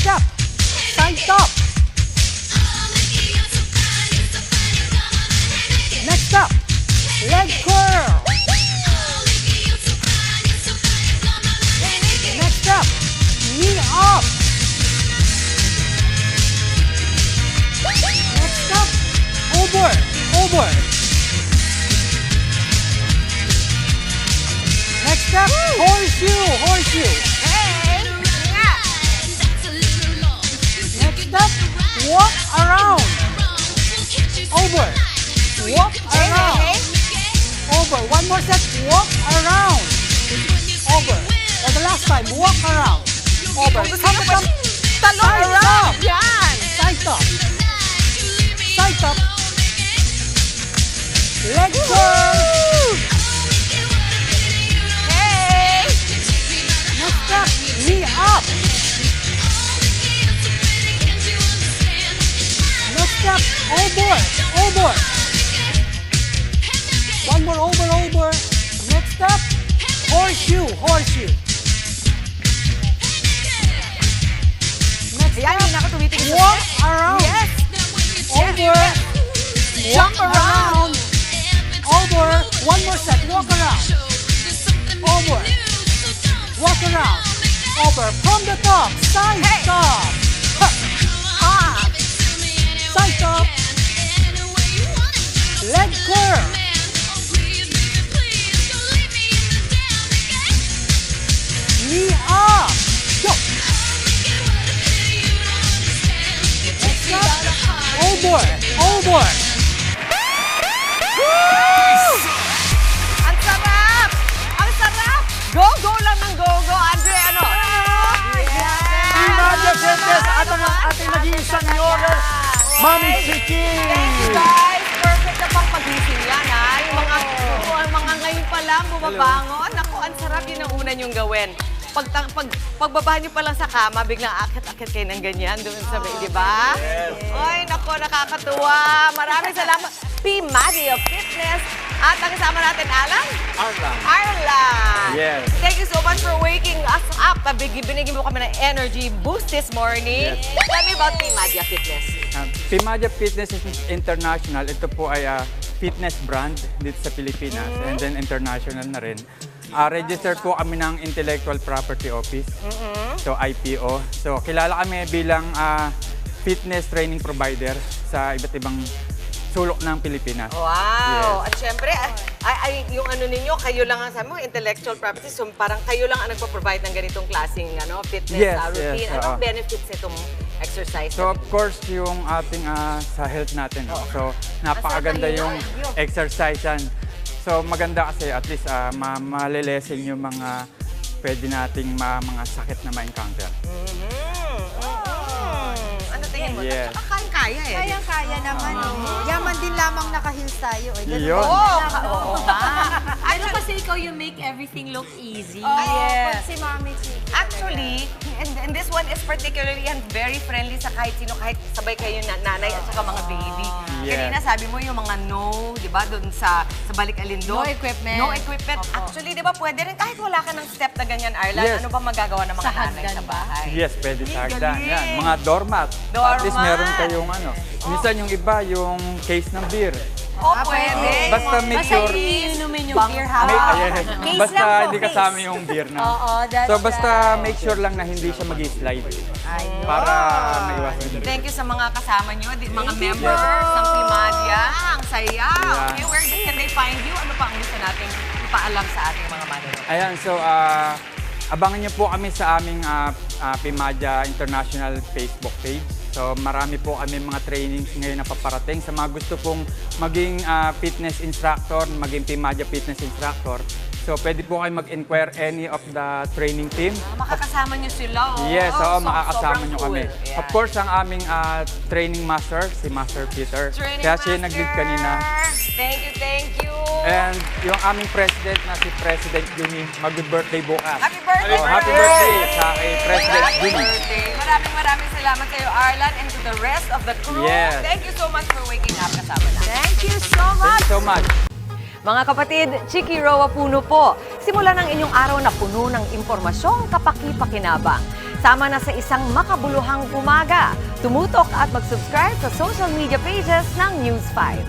step, side top. Next step, leg curl. Next step, knee up. Next step, over, over. Next step, horseshoe, horseshoe. Next step, walk around. Over. Walk around. Over. One more set, walk around. Over. For the last time, walk around. Over. Talon around. Top. Yan. Side top. Side top. Leg curl. Hey. Next step, knee up. Next step, over, over. One more over, over. Next step, horseshoe, horseshoe. Next Yan, step, hindi na ako tumitingin sa walk set. around. Yes. Over. Jump Walk around. Over. One more set, walk around. Over. Walk around. Over. From the top, side Hey. top. Ah. Side top. Leg curl. Knee up. Go. Next step. Over. Over. Ang sarap! Ang sarap! Go, go lang ng go, go. Andre, ano? Pimadia Fitness at ang ating nag-iisang yorer, Mami Chiki! Thank you guys! Perfect na pang pagising yan, ha? Yung mga ngayon pa lang bumabangon. Naku, ang sarap yun ang una niyong gawin. Pagbaba niyo pa lang sa kama, biglang akit-akit kayo ng ganyan doon sa di ba? Ay, naku, nakakatuwa. Maraming salamat. Pimadia Fitness. At ang kasama natin, Alan? Arlan! Yes. Thank you so much for waking us up. Binigyan mo kami ng energy boost this morning. Yes. Tell me about Pimadia Fitness. Pimadia Fitness International, ito po ay fitness brand dito sa Pilipinas and then international na rin. Registered po kami ng Intellectual Property Office, so IPO. So kilala kami bilang fitness training provider sa iba't ibang sulok ng Pilipinas. Wow! Yes. At syempre, yung ano ninyo, kayo lang ang sabi mo, intellectual property, so parang kayo lang ang nagpo-provide ng ganitong klaseng fitness Yes, routine. yes, Anong benefits nitong exercise? So of course, yung ating sa health natin. No? So napakaganda Ang sarap yung kanina. exercise yan. So maganda kasi at least malilesen yung mga pwede nating mga sakit na ma-encounter. Ano tingin mo? Yes. Kaya eh. Kayang-kaya naman. Yaman din lamang naka-heels tayo. Yun. Oo nga. Ano kasi ikaw you make everything look easy. Pag si Mami Chiki. Actually, and this one is particularly and very friendly sa kahit sino, kahit sabay kayo nanay at saka mga baby. Yes. Kanina sabi mo yung mga no, di ba, doon sa Balik Alindog. No equipment. No equipment. Actually, di ba, pwede rin kahit wala ka ng step na ganyan, Arlan, Yes. ano ba magagawa ng mga Sa nanay hagdan sa ba? bahay? Yes, pwede sa hagdan. galing. Yan, mga doormat. At least Doormat. meron kayong minsan yung iba, yung case ng beer. Oh, pwede. Basta make Basta sure, iinumin yung beer make, habang. ayan, Case basta lang po, hindi case. kasama yung beer na. Oo, that's So basta make sure lang na hindi siya mag-slide. Para maiwasan. Thank you sa mga kasama nyo, mga members ng Pimadia. Ang saya. Yeah. Okay, where can they find you? Ano pa ang gusto natin ipaalam sa ating mga manonood? Ayan, so abangan niyo po kami sa aming Pimadia International Facebook page. So marami po kami mga trainings ngayon na paparating. Sa mga gusto pong maging fitness instructor, maging Pimadia fitness instructor, so pwede po kayo mag-inquire any of the training team. Makakasama nyo sila, oh. Yes, Oh, makakasama sobrang nyo cool. kami. Yeah. Of course, ang aming training master, si Master Peter. Training Kaya siya yung master. nag-lead kanina. Thank you, thank you. And yung aming president na si President Juni, mag-birthday bukas. Happy birthday! Oh, happy birthday sa kay President Happy Juni. birthday. Maraming salamat sa iyo, Arlan, and to the rest of the crew. Yes. Thank you so much for waking up kasama natin. Thank you so much. Thank you so much. Mga kapatid, Chiki Roa Puno po. Simula ng inyong araw na puno ng impormasyong kapaki-pakinabang. Sa Sama na sa isang makabuluhang umaga. Tumutok at mag-subscribe sa social media pages ng News 5.